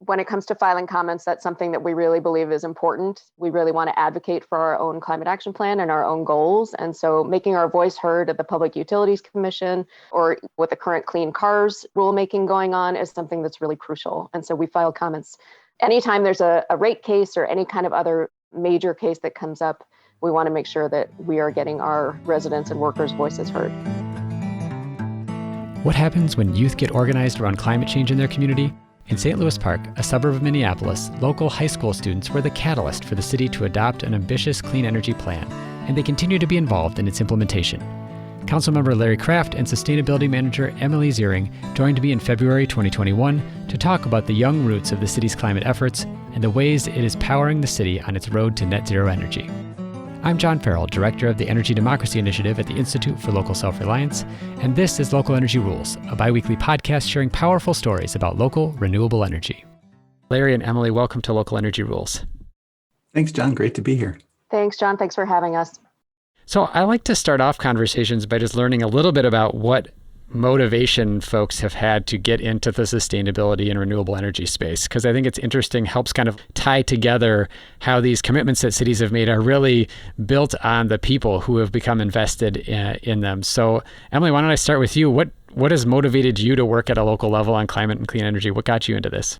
When it comes to filing comments, that's something that we really believe is important. We really want to advocate for our own climate action plan and our own goals. And so making our voice heard at the Public Utilities Commission or with the current clean cars rulemaking going on is something that's really crucial. And so we file comments. Anytime there's a rate case or any kind of other major case that comes up, we want to make sure that we are getting our residents' and workers' voices heard. What happens when youth get organized around climate change in their community? In St. Louis Park, a suburb of Minneapolis, local high school students were the catalyst for the city to adopt an ambitious clean energy plan, and they continue to be involved in its implementation. Councilmember Larry Kraft and Sustainability Manager Emily Ziring joined me in February 2021 to talk about the young roots of the city's climate efforts and the ways it is powering the city on its road to net zero energy. I'm John Farrell, Director of the Energy Democracy Initiative at the Institute for Local Self-Reliance, and this is Local Energy Rules, a biweekly podcast sharing powerful stories about local renewable energy. Larry and Emily, welcome to Local Energy Rules. Thanks, John. Great to be here. Thanks, John. Thanks for having us. So I like to start off conversations by just learning a little bit about what motivation folks have had to get into the sustainability and renewable energy space, because I think it's interesting, helps kind of tie together how these commitments that cities have made are really built on the people who have become invested in them. So Emily, why don't I start with you? What has motivated you to work at a local level on climate and clean energy? What got you into this?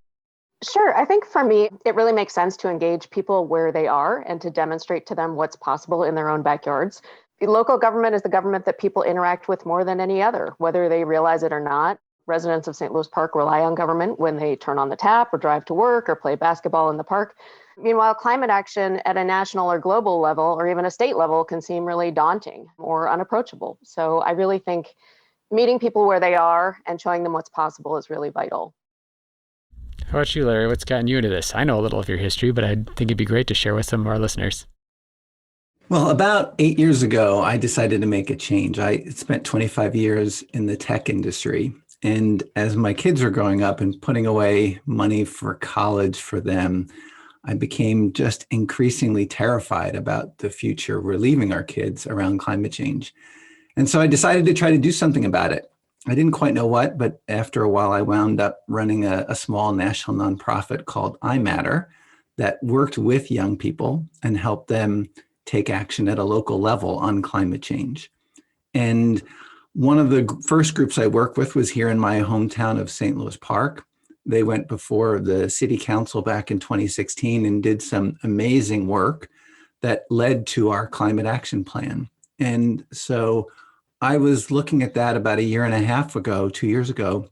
Sure. I think for me, it really makes sense to engage people where they are and to demonstrate to them what's possible in their own backyards. Local government is the government that people interact with more than any other, whether they realize it or not. Residents of St. Louis Park rely on government when they turn on the tap or drive to work or play basketball in the park. Meanwhile, climate action at a national or global level or even a state level can seem really daunting or unapproachable. So I really think meeting people where they are and showing them what's possible is really vital. How about you, Larry? What's gotten you into this? I know a little of your history, but I think it'd be great to share with some of our listeners. Well, about 8 years ago, I decided to make a change. I spent 25 years in the tech industry. And as my kids were growing up and putting away money for college for them, I became just increasingly terrified about the future we're leaving our kids around climate change. And so I decided to try to do something about it. I didn't quite know what, but after a while, I wound up running a small national nonprofit called iMatter that worked with young people and helped them take action at a local level on climate change. And one of the first groups I worked with was here in my hometown of St. Louis Park. They went before the city council back in 2016 and did some amazing work that led to our climate action plan. And so I was looking at that about a year and a half ago, 2 years ago,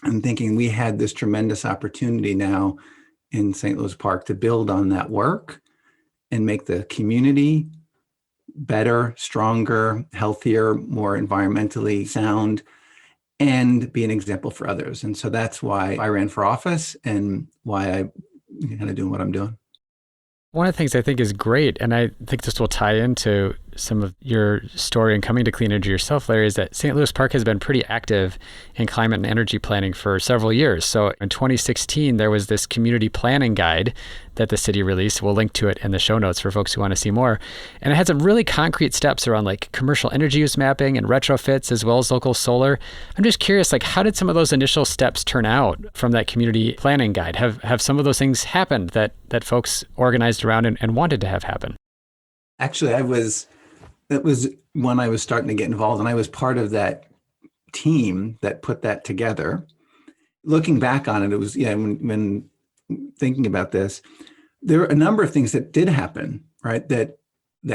and thinking we had this tremendous opportunity now in St. Louis Park to build on that work and make the community better, stronger, healthier, more environmentally sound, and be an example for others. And so that's why I ran for office and why I'm kind of doing what I'm doing. One of the things I think is great, and I think this will tie into some of your story and coming to clean energy yourself, Larry, is that St. Louis Park has been pretty active in climate and energy planning for several years. So in 2016, there was this community planning guide that the city released. We'll link to it in the show notes for folks who want to see more. And it had some really concrete steps around like commercial energy use mapping and retrofits, as well as local solar. I'm just curious, like, how did some of those initial steps turn out from that community planning guide? Have some of those things happened that folks organized around and wanted to have happen? Actually, that was when I was starting to get involved, and I was part of that team that put that together. Looking back on it, it was, when thinking about this, there are a number of things that did happen, right, that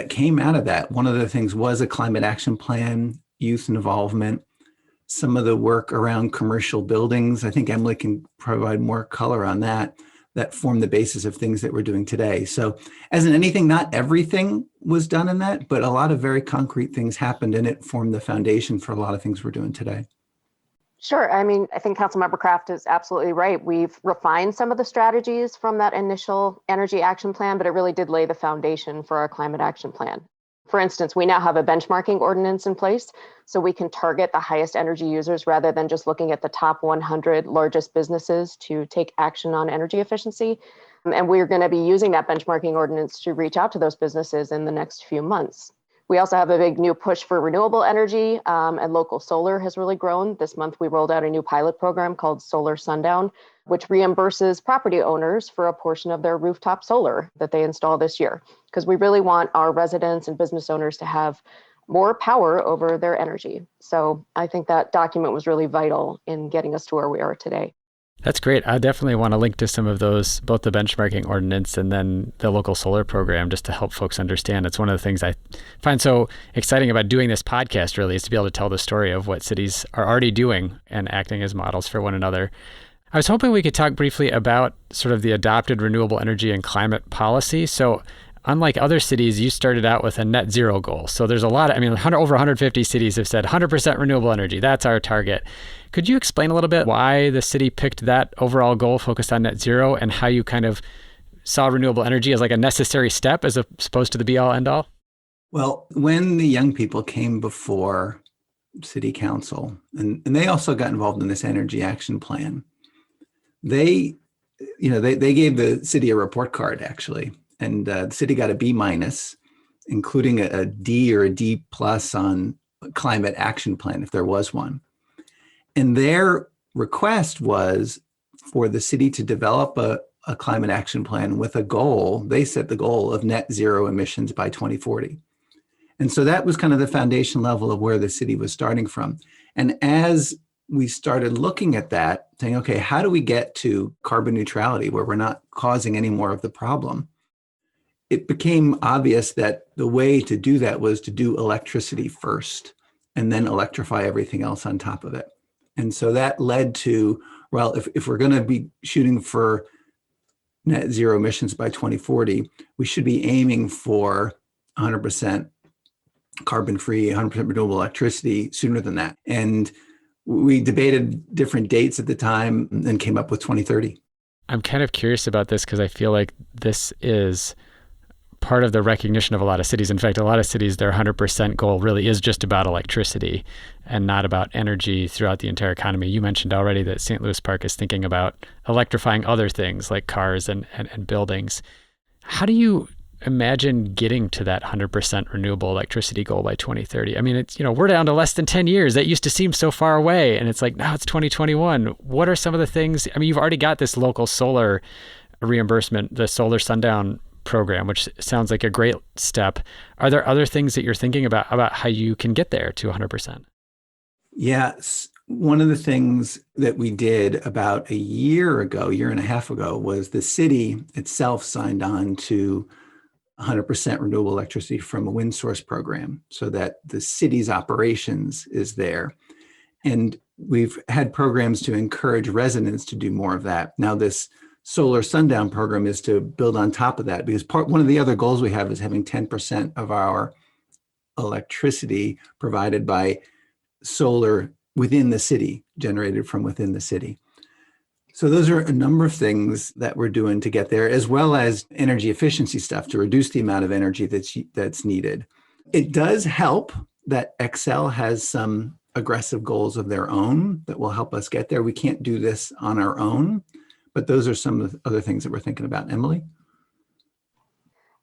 came out of that. One of the things was a climate action plan, youth involvement, some of the work around commercial buildings. I think Emily can provide more color on that form the basis of things that we're doing today. So as in anything, not everything was done in that, but a lot of very concrete things happened and it formed the foundation for a lot of things we're doing today. Sure. I mean, I think Councilmember Kraft is absolutely right. We've refined some of the strategies from that initial energy action plan, but it really did lay the foundation for our climate action plan. For instance, we now have a benchmarking ordinance in place, so we can target the highest energy users rather than just looking at the top 100 largest businesses to take action on energy efficiency. And we're going to be using that benchmarking ordinance to reach out to those businesses in the next few months. We also have a big new push for renewable energy, and local solar has really grown. This month, we rolled out a new pilot program called Solar Sundown, which reimburses property owners for a portion of their rooftop solar that they install this year, because we really want our residents and business owners to have more power over their energy. So I think that document was really vital in getting us to where we are today. That's great. I definitely want to link to some of those, both the benchmarking ordinance and then the local solar program, just to help folks understand. It's one of the things I find so exciting about doing this podcast, really, is to be able to tell the story of what cities are already doing and acting as models for one another. I was hoping we could talk briefly about sort of the adopted renewable energy and climate policy. So unlike other cities, you started out with a net zero goal. So there's over 150 cities have said 100% renewable energy. That's our target. Could you explain a little bit why the city picked that overall goal focused on net zero and how you kind of saw renewable energy as like a necessary step as opposed to the be all end all? Well, when the young people came before city council, and they also got involved in this energy action plan, they gave the city a report card, actually. And the city got a B-, including a D or a D+ on climate action plan, if there was one. And their request was for the city to develop a climate action plan with a goal. They set the goal of net zero emissions by 2040. And so that was kind of the foundation level of where the city was starting from. And as we started looking at that, saying, okay, how do we get to carbon neutrality where we're not causing any more of the problem? It became obvious that the way to do that was to do electricity first and then electrify everything else on top of it. And so that led to, well, if we're going to be shooting for net zero emissions by 2040, we should be aiming for 100% carbon-free, 100% renewable electricity sooner than that. And we debated different dates at the time and came up with 2030. I'm kind of curious about this because I feel like this is part of the recognition of a lot of cities. In fact, a lot of cities, their 100% goal really is just about electricity and not about energy throughout the entire economy. You mentioned already that St. Louis Park is thinking about electrifying other things like cars and buildings. How do you imagine getting to that 100% renewable electricity goal by 2030? I mean, it's, we're down to less than 10 years. That used to seem so far away. And it's like, now it's 2021. What are some of the things? I mean, you've already got this local solar reimbursement, the Solar Sundown program, which sounds like a great step. Are there other things that you're thinking about how you can get there to 100%? Yes. One of the things that we did about a year and a half ago, was the city itself signed on to 100% renewable electricity from a wind source program so that the city's operations is there. And we've had programs to encourage residents to do more of that. Now, this Solar Sundown program is to build on top of that, because one of the other goals we have is having 10% of our electricity provided by solar within the city, generated from within the city. So those are a number of things that we're doing to get there, as well as energy efficiency stuff to reduce the amount of energy that's needed. It does help that Excel has some aggressive goals of their own that will help us get there. We can't do this on our own, but those are some of the other things that we're thinking about. Emily?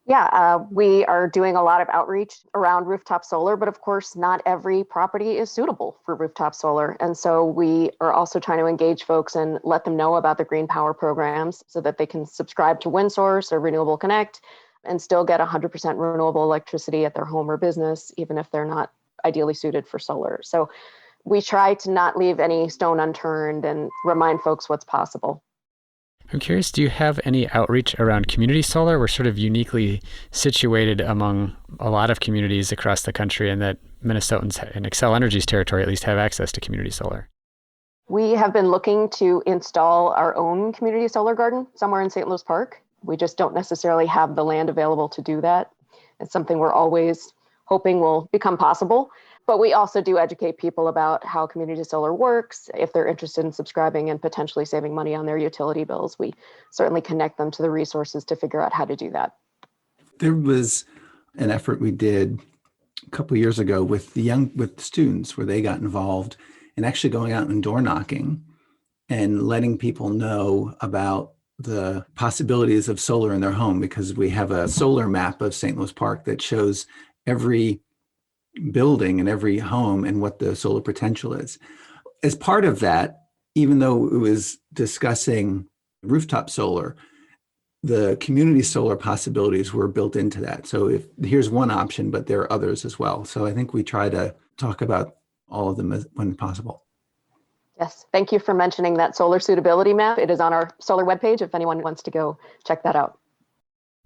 Yeah, we are doing a lot of outreach around rooftop solar, but of course, not every property is suitable for rooftop solar. And so we are also trying to engage folks and let them know about the green power programs so that they can subscribe to WindSource or Renewable Connect and still get 100% renewable electricity at their home or business, even if they're not ideally suited for solar. So we try to not leave any stone unturned and remind folks what's possible. I'm curious, do you have any outreach around community solar? We're sort of uniquely situated among a lot of communities across the country, and that Minnesotans in Xcel Energy's territory at least have access to community solar. We have been looking to install our own community solar garden somewhere in St. Louis Park. We just don't necessarily have the land available to do that. It's something we're always hoping will become possible. But we also do educate people about how community solar works. If they're interested in subscribing and potentially saving money on their utility bills, we certainly connect them to the resources to figure out how to do that. There was an effort we did a couple of years ago with students where they got involved in actually going out and door knocking and letting people know about the possibilities of solar in their home, because we have a solar map of St. Louis Park that shows every building and every home and what the solar potential is. As part of that, even though it was discussing rooftop solar, the community solar possibilities were built into that. So if here's one option, but there are others as well. So I think we try to talk about all of them when possible. Yes, thank you for mentioning that solar suitability map. It is on our solar webpage if anyone wants to go check that out.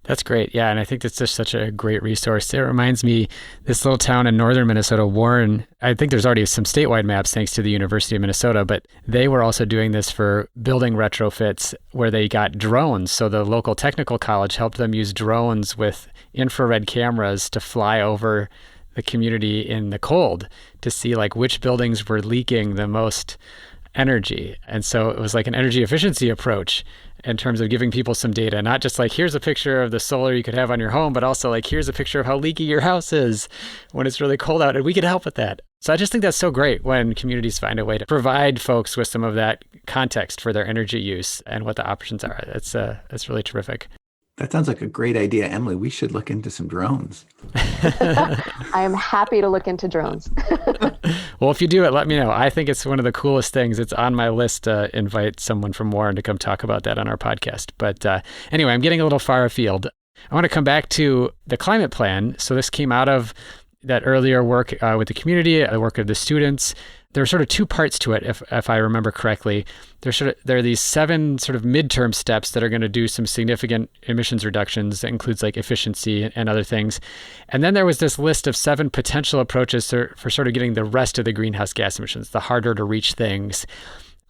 That's great. Yeah. And I think that's just such a great resource. It reminds me, this little town in northern Minnesota, Warren, I think there's already some statewide maps thanks to the University of Minnesota, but they were also doing this for building retrofits where they got drones. So the local technical college helped them use drones with infrared cameras to fly over the community in the cold to see like which buildings were leaking the most energy. And so it was like an energy efficiency approach in terms of giving people some data, not just like, here's a picture of the solar you could have on your home, but also like, here's a picture of how leaky your house is when it's really cold out. And we could help with that. So I just think that's so great when communities find a way to provide folks with some of that context for their energy use and what the options are. That's really terrific. That sounds like a great idea, Emily. We should look into some drones. I am happy to look into drones. Well, if you do it, let me know. I think it's one of the coolest things. It's on my list to invite someone from Warren to come talk about that on our podcast. But anyway, I'm getting a little far afield. I want to come back to the climate plan. So this came out of that earlier work with the community, the work of the students. There are sort of two parts to it, if I remember correctly. There are these 7 sort of midterm steps that are going to do some significant emissions reductions. That includes like efficiency and other things. And then there was this list of 7 potential approaches for sort of getting the rest of the greenhouse gas emissions, the harder to reach things.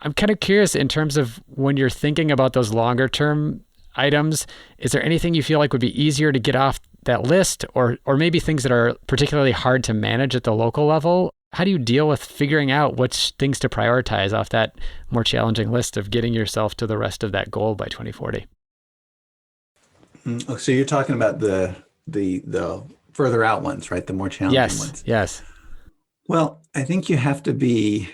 I'm kind of curious in terms of when you're thinking about those longer term items, is there anything you feel like would be easier to get off that list, or maybe things that are particularly hard to manage at the local level? How do you deal with figuring out which things to prioritize off that more challenging list of getting yourself to the rest of that goal by 2040? So you're talking about the further out ones, right? The more challenging ones. Yes. Well, I think you have to be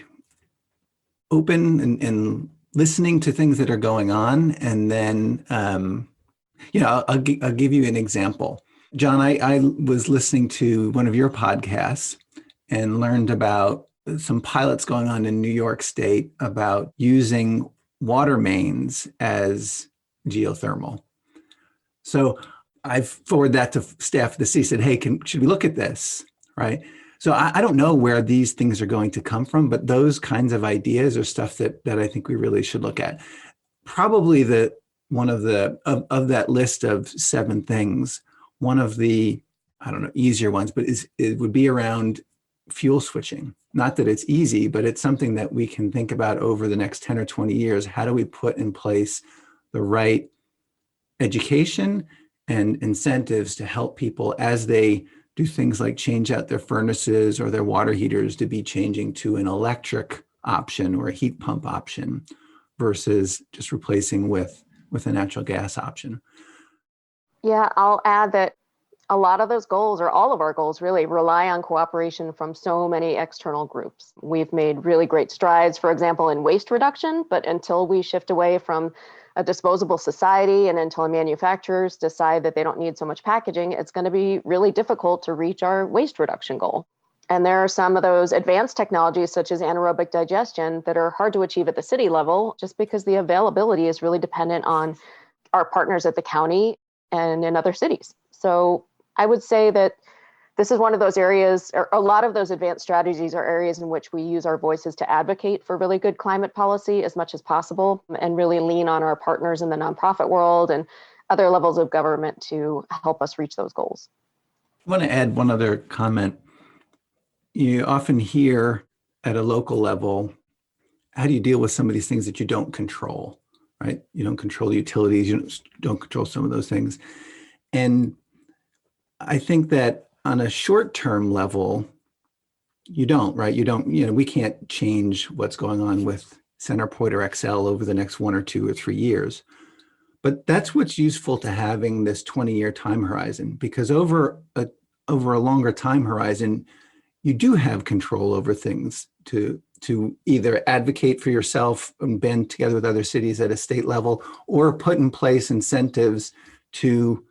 open and listening to things that are going on. And then, I'll give you an example. John, I was listening to one of your podcasts and learned about some pilots going on in New York State about using water mains as geothermal. So I forwarded that to staff at the city, said, hey, should we look at this, right? So I don't know where these things are going to come from, but those kinds of ideas are stuff that I think we really should look at. Probably one of that list of 7 things, one of the, easier ones, but it would be around fuel switching. Not that it's easy, but it's something that we can think about over the next 10 or 20 years. How do we put in place the right education and incentives to help people as they do things like change out their furnaces or their water heaters to be changing to an electric option or a heat pump option versus just replacing with a natural gas option? Yeah, I'll add that a lot of those goals, or all of our goals really, rely on cooperation from so many external groups. We've made really great strides, for example, in waste reduction, but until we shift away from a disposable society and until manufacturers decide that they don't need so much packaging, it's going to be really difficult to reach our waste reduction goal. And there are some of those advanced technologies, such as anaerobic digestion, that are hard to achieve at the city level just because the availability is really dependent on our partners at the county and in other cities. So I would say that this is one of those areas, or a lot of those advanced strategies are areas in which we use our voices to advocate for really good climate policy as much as possible and really lean on our partners in the nonprofit world and other levels of government to help us reach those goals. I want to add one other comment. You often hear at a local level, how do you deal with some of these things that you don't control, right? You don't control the utilities, you don't control some of those things. And I think that on a short-term level, you don't, right? We can't change what's going on with Centerpoint or Excel over the next 1 or 2 or 3 years. But that's what's useful to having this 20-year time horizon, because over a longer time horizon, you do have control over things to either advocate for yourself and band together with other cities at a state level, or put in place incentives to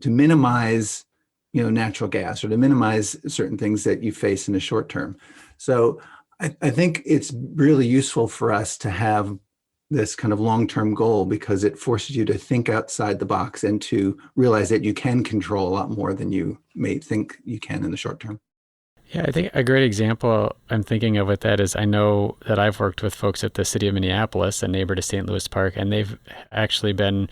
minimize natural gas or to minimize certain things that you face in the short term. So I think it's really useful for us to have this kind of long-term goal because it forces you to think outside the box and to realize that you can control a lot more than you may think you can in the short term. Yeah, I think a great example I'm thinking of with that is I know that I've worked with folks at the city of Minneapolis, a neighbor to St. Louis Park, and they've actually been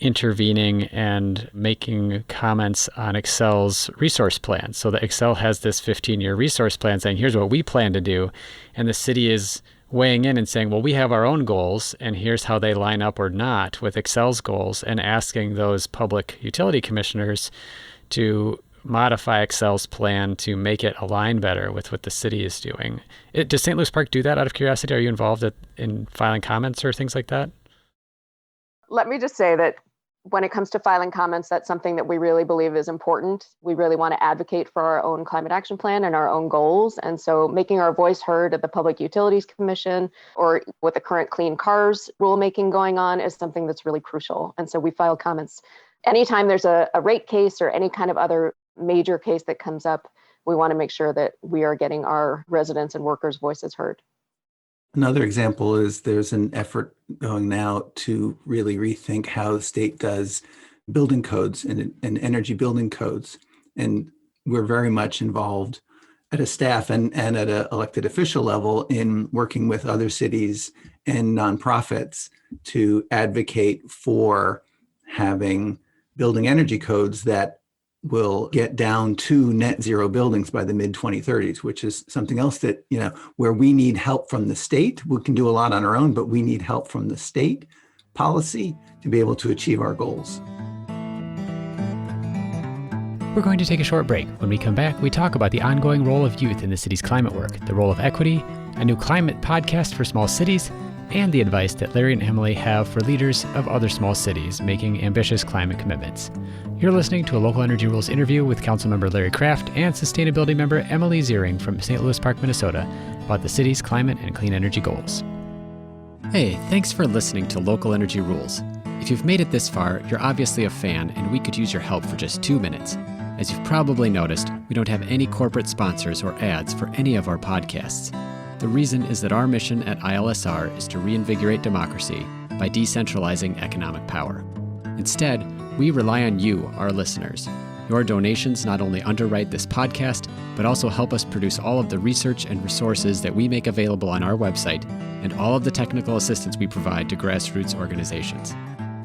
intervening and making comments on Excel's resource plan. So that Excel has this 15-year resource plan saying, here's what we plan to do. And the city is weighing in and saying, well, we have our own goals, and here's how they line up or not with Excel's goals, and asking those public utility commissioners to modify Excel's plan to make it align better with what the city is doing. Does St. Louis Park do that out of curiosity? Are you involved in filing comments or things like that? Let me just say that when it comes to filing comments, that's something that we really believe is important. We really want to advocate for our own climate action plan and our own goals. And so making our voice heard at the Public Utilities Commission or with the current clean cars rulemaking going on is something that's really crucial. And so we file comments. Anytime there's a rate case or any kind of other major case that comes up, we want to make sure that we are getting our residents and workers' voices heard. Another example is there's an effort going now to really rethink how the state does building codes and energy building codes. And we're very much involved at a staff and at an elected official level in working with other cities and nonprofits to advocate for having building energy codes that will get down to net zero buildings by the mid 2030s, which is something else that, where we need help from the state. We can do a lot on our own, but we need help from the state policy to be able to achieve our goals. We're going to take a short break. When we come back, we talk about the ongoing role of youth in the city's climate work, the role of equity, a new climate podcast for small cities, and the advice that Larry and Emily have for leaders of other small cities making ambitious climate commitments. You're listening to a Local Energy Rules interview with Councilmember Larry Kraft and Sustainability Member Emily Ziring from St. Louis Park, Minnesota, about the city's climate and clean energy goals. Hey, thanks for listening to Local Energy Rules. If you've made it this far, you're obviously a fan, and we could use your help for just 2 minutes. As you've probably noticed, we don't have any corporate sponsors or ads for any of our podcasts. The reason is that our mission at ILSR is to reinvigorate democracy by decentralizing economic power. Instead, we rely on you, our listeners. Your donations not only underwrite this podcast, but also help us produce all of the research and resources that we make available on our website and all of the technical assistance we provide to grassroots organizations.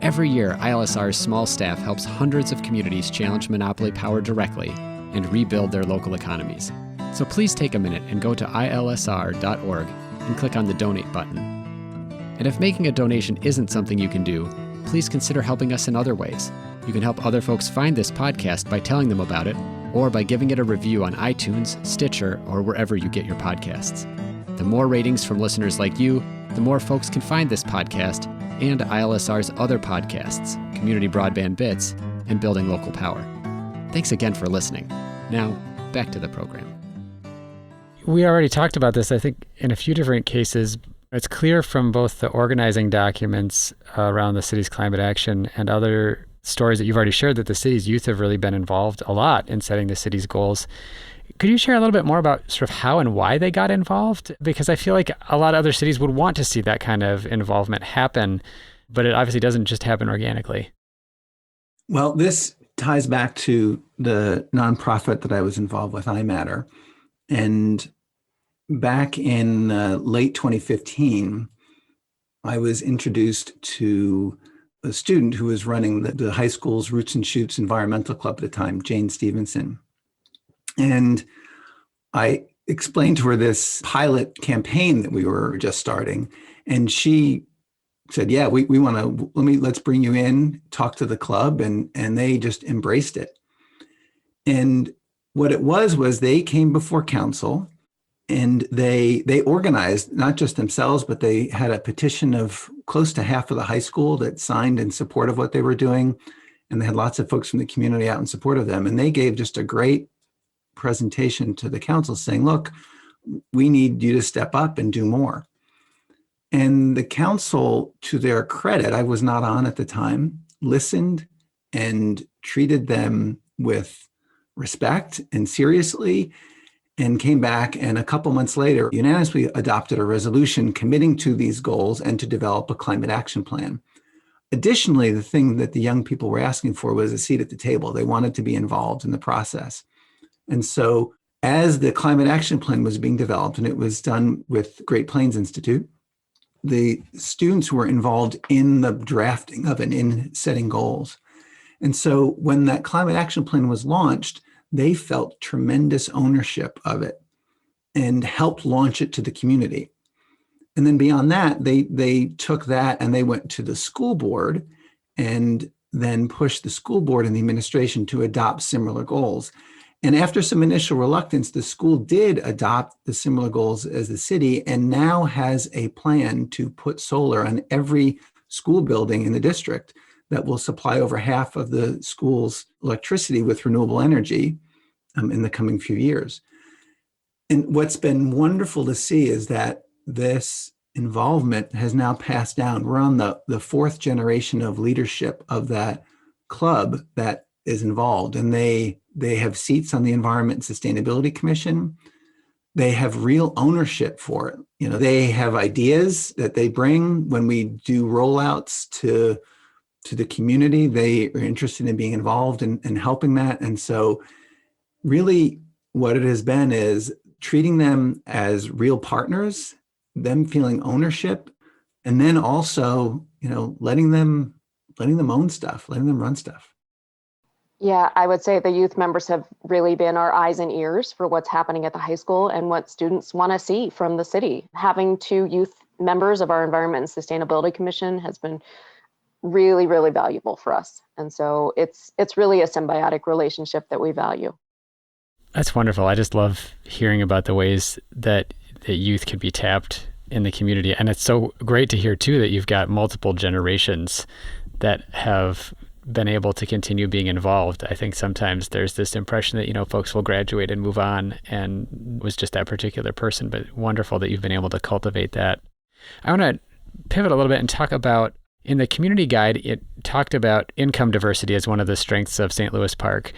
Every year, ILSR's small staff helps hundreds of communities challenge monopoly power directly and rebuild their local economies. So please take a minute and go to ilsr.org and click on the donate button. And if making a donation isn't something you can do, please consider helping us in other ways. You can help other folks find this podcast by telling them about it, or by giving it a review on iTunes, Stitcher, or wherever you get your podcasts. The more ratings from listeners like you, the more folks can find this podcast and ILSR's other podcasts, Community Broadband Bits, and Building Local Power. Thanks again for listening. Now, back to the program. We already talked about this, I think, in a few different cases. It's clear from both the organizing documents around the city's climate action and other stories that you've already shared that the city's youth have really been involved a lot in setting the city's goals. Could you share a little bit more about sort of how and why they got involved? Because I feel like a lot of other cities would want to see that kind of involvement happen, but it obviously doesn't just happen organically. Well, this ties back to the nonprofit that I was involved with, iMatter. And back in late 2015, I was introduced to a student who was running the high school's Roots and Shoots Environmental Club at the time, Jane Stevenson. And I explained to her this pilot campaign that we were just starting. And she said, yeah, we want to, let's bring you in, talk to the club. And they just embraced it. And what it was they came before council and they organized not just themselves, but they had a petition of close to half of the high school that signed in support of what they were doing. And they had lots of folks from the community out in support of them. And they gave just a great presentation to the council saying, look, we need you to step up and do more. And the council, to their credit, I was not on at the time, listened and treated them with respect and seriously, and came back and a couple months later unanimously adopted a resolution committing to these goals and to develop a climate action plan. Additionally, the thing that the young people were asking for was a seat at the table. They wanted to be involved in the process. And so as the climate action plan was being developed, and it was done with Great Plains Institute, the students were involved in the drafting of and in setting goals. And so when that climate action plan was launched, they felt tremendous ownership of it and helped launch it to the community. And then beyond that, they took that and they went to the school board and then pushed the school board and the administration to adopt similar goals. And after some initial reluctance, the school did adopt the similar goals as the city and now has a plan to put solar on every school building in the district that will supply over half of the school's electricity with renewable energy in the coming few years. And what's been wonderful to see is that this involvement has now passed down. We're on the fourth generation of leadership of that club that is involved, and they have seats on the Environment and Sustainability Commission. They have real ownership for it. You know, they have ideas that they bring when we do rollouts to the community. They are interested in being involved in helping that. And so really what it has been is treating them as real partners, them feeling ownership, and then also, you know, letting them own stuff, letting them run stuff. Yeah, I would say the youth members have really been our eyes and ears for what's happening at the high school and what students want to see from the city. Having 2 youth members of our Environment and Sustainability Commission has been really, really valuable for us. And so it's really a symbiotic relationship that we value. That's wonderful. I just love hearing about the ways that youth can be tapped in the community. And it's so great to hear too that you've got multiple generations that have been able to continue being involved. I think sometimes there's this impression that, you know, folks will graduate and move on and was just that particular person, but wonderful that you've been able to cultivate that. I want to pivot a little bit and talk about, in the community guide, it talked about income diversity as one of the strengths of St. Louis Park.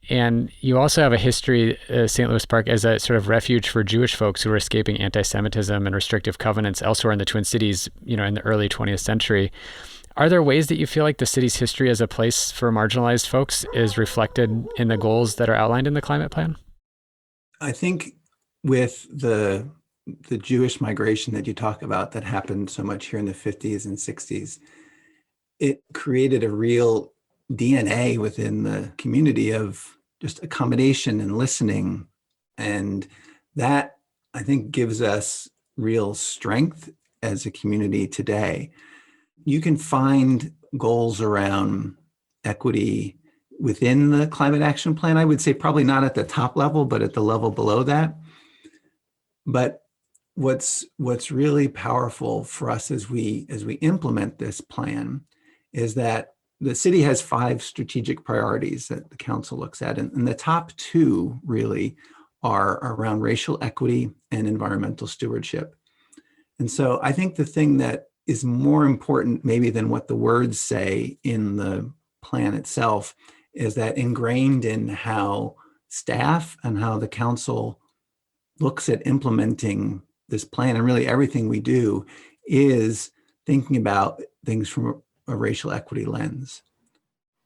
And you also have a history, St. Louis Park, as a sort of refuge for Jewish folks who were escaping anti-Semitism and restrictive covenants elsewhere in the Twin Cities, you know, in the early 20th century. Are there ways that you feel like the city's history as a place for marginalized folks is reflected in the goals that are outlined in the climate plan? I think with the Jewish migration that you talk about that happened so much here in the 50s and 60s, it created a real DNA within the community of just accommodation and listening. And that, I think, gives us real strength as a community today. You can find goals around equity within the climate action plan. I would say probably not at the top level, but at the level below that. But what's really powerful for us as we implement this plan is that the city has 5 strategic priorities that the council looks at. And the top 2 really are around racial equity and environmental stewardship. And so I think the thing that is more important maybe than what the words say in the plan itself is that ingrained in how staff and how the council looks at implementing this plan, and really everything we do, is thinking about things from a racial equity lens.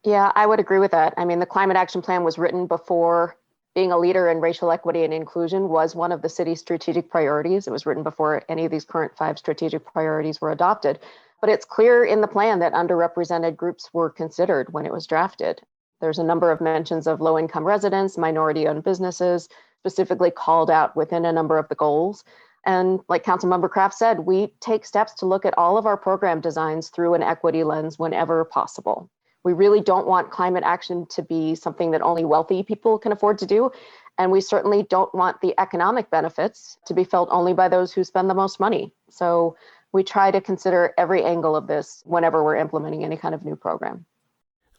Yeah, I would agree with that. I mean, the climate action plan was written before being a leader in racial equity and inclusion was one of the city's strategic priorities. It was written before any of these current 5 strategic priorities were adopted. But it's clear in the plan that underrepresented groups were considered when it was drafted. There's a number of mentions of low-income residents, minority-owned businesses, specifically called out within a number of the goals. And like Councilmember Kraft said, we take steps to look at all of our program designs through an equity lens whenever possible. We really don't want climate action to be something that only wealthy people can afford to do. And we certainly don't want the economic benefits to be felt only by those who spend the most money. So we try to consider every angle of this whenever we're implementing any kind of new program.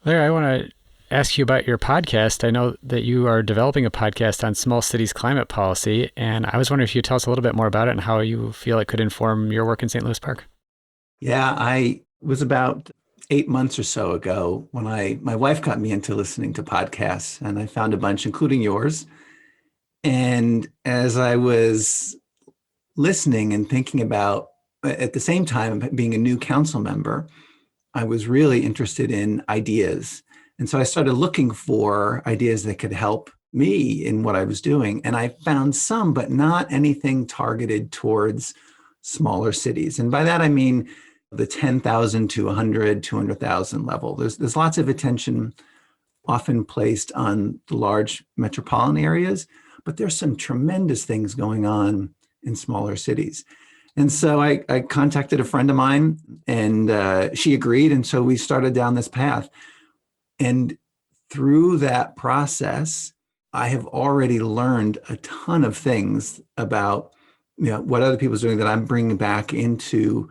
Larry, I want to ask you about your podcast. I know that you are developing a podcast on small cities climate policy, and I was wondering if you could tell us a little bit more about it and how you feel it could inform your work in St. Louis Park. Yeah, I was about 8 months or so ago when my wife got me into listening to podcasts, and I found a bunch, including yours. And as I was listening and thinking about, at the same time, being a new council member, I was really interested in ideas. And so I started looking for ideas that could help me in what I was doing. And I found some, but not anything targeted towards smaller cities. And by that, I mean the 10,000 to 100, 200,000 level. There's lots of attention often placed on the large metropolitan areas, but there's some tremendous things going on in smaller cities. And so I contacted a friend of mine, and she agreed. And so we started down this path. And through that process, I have already learned a ton of things about what other people are doing that I'm bringing back into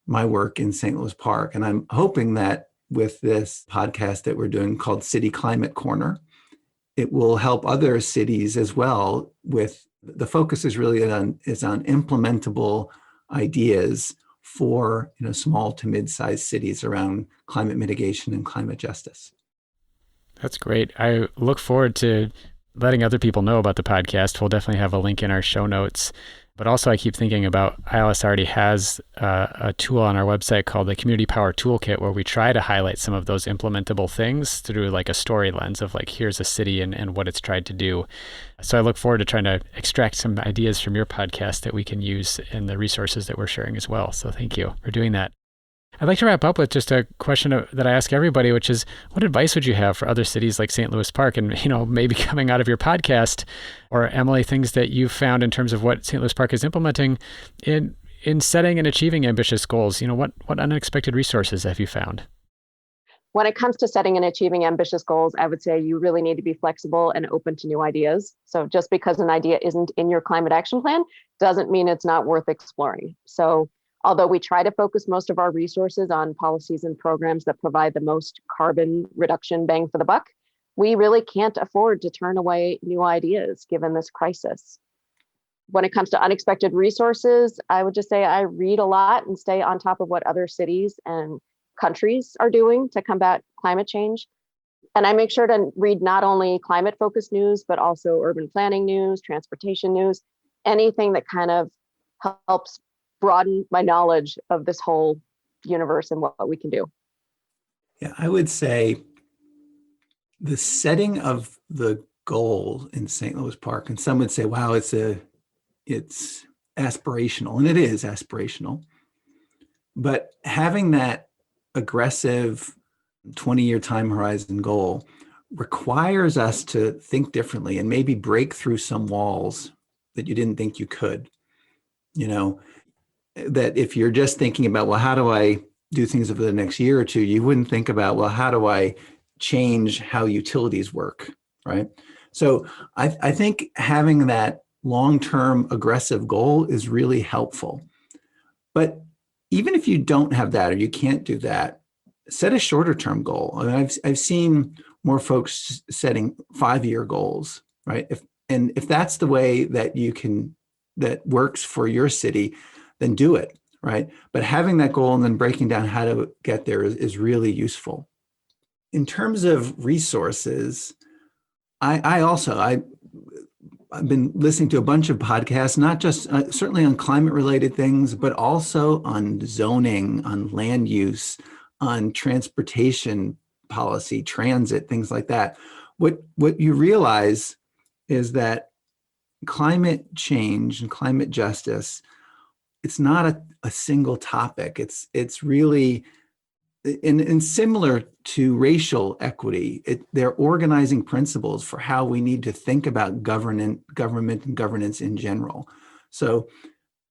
my work in St. Louis Park. And I'm hoping that with this podcast that we're doing called City Climate Corner, it will help other cities as well. With the focus is really on implementable ideas for small to mid-sized cities around climate mitigation and climate justice. That's great. I look forward to letting other people know about the podcast. We'll definitely have a link in our show notes. But also I keep thinking about, ILS already has a tool on our website called the Community Power Toolkit, where we try to highlight some of those implementable things through like a story lens of like, here's a city and what it's tried to do. So I look forward to trying to extract some ideas from your podcast that we can use in the resources that we're sharing as well. So thank you for doing that. I'd like to wrap up with just a question that I ask everybody, which is, what advice would you have for other cities like St. Louis Park? And, maybe coming out of your podcast, or Emily, things that you've found in terms of what St. Louis Park is implementing in setting and achieving ambitious goals. What unexpected resources have you found? When it comes to setting and achieving ambitious goals, I would say you really need to be flexible and open to new ideas. So just because an idea isn't in your climate action plan doesn't mean it's not worth exploring. So although we try to focus most of our resources on policies and programs that provide the most carbon reduction bang for the buck, we really can't afford to turn away new ideas given this crisis. When it comes to unexpected resources, I would just say I read a lot and stay on top of what other cities and countries are doing to combat climate change. And I make sure to read not only climate-focused news, but also urban planning news, transportation news, anything that kind of helps broaden my knowledge of this whole universe and what we can do. Yeah, I would say the setting of the goal in St. Louis Park, and some would say, wow, it's aspirational, and it is aspirational, but having that aggressive 20-year time horizon goal requires us to think differently and maybe break through some walls that you didn't think you could. That if you're just thinking about, well, how do I do things over the next year or two, you wouldn't think about, well, how do I change how utilities work, right? So I think having that long-term aggressive goal is really helpful. But even if you don't have that or you can't do that, set a shorter-term goal. I mean, I've seen more folks setting 5-year goals, right? If that's the way that that works for your city, then do it, right? But having that goal and then breaking down how to get there is really useful. In terms of resources, I've been listening to a bunch of podcasts, not just certainly on climate related things, but also on zoning, on land use, on transportation policy, transit, things like that. What you realize is that climate change and climate justice, it's not a single topic. It's really, and similar to racial equity, they're organizing principles for how we need to think about government and governance in general. So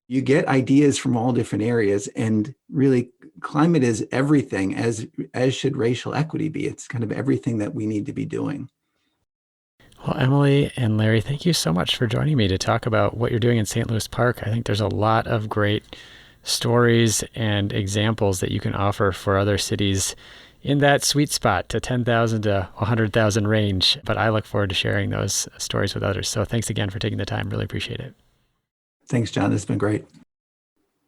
you get ideas from all different areas, and really climate is everything, as should racial equity be. It's kind of everything that we need to be doing. Well, Emily and Larry, thank you so much for joining me to talk about what you're doing in St. Louis Park. I think there's a lot of great stories and examples that you can offer for other cities in that sweet spot to 10,000 to 100,000 range. But I look forward to sharing those stories with others. So thanks again for taking the time. Really appreciate it. Thanks, John. It's been great.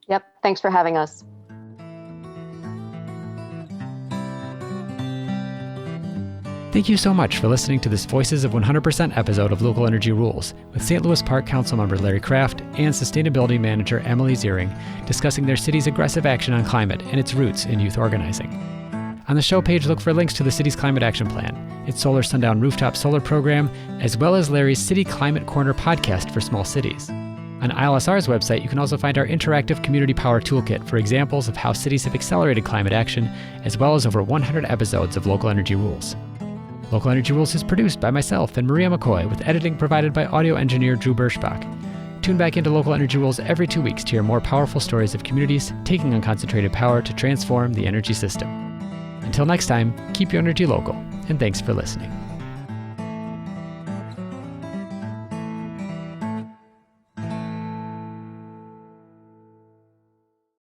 Yep. Thanks for having us. Thank you so much for listening to this Voices of 100% episode of Local Energy Rules with St. Louis Park Councilmember Larry Kraft and Sustainability Manager Emily Ziring discussing their city's aggressive action on climate and its roots in youth organizing. On the show page, look for links to the city's climate action plan, its solar sundown rooftop solar program, as well as Larry's City Climate Corner podcast for small cities. On ILSR's website, you can also find our interactive community power toolkit for examples of how cities have accelerated climate action, as well as over 100 episodes of Local Energy Rules. Local Energy Rules is produced by myself and Maria McCoy, with editing provided by audio engineer Drew Birschbach. Tune back into Local Energy Rules every 2 weeks to hear more powerful stories of communities taking unconcentrated power to transform the energy system. Until next time, keep your energy local, and thanks for listening.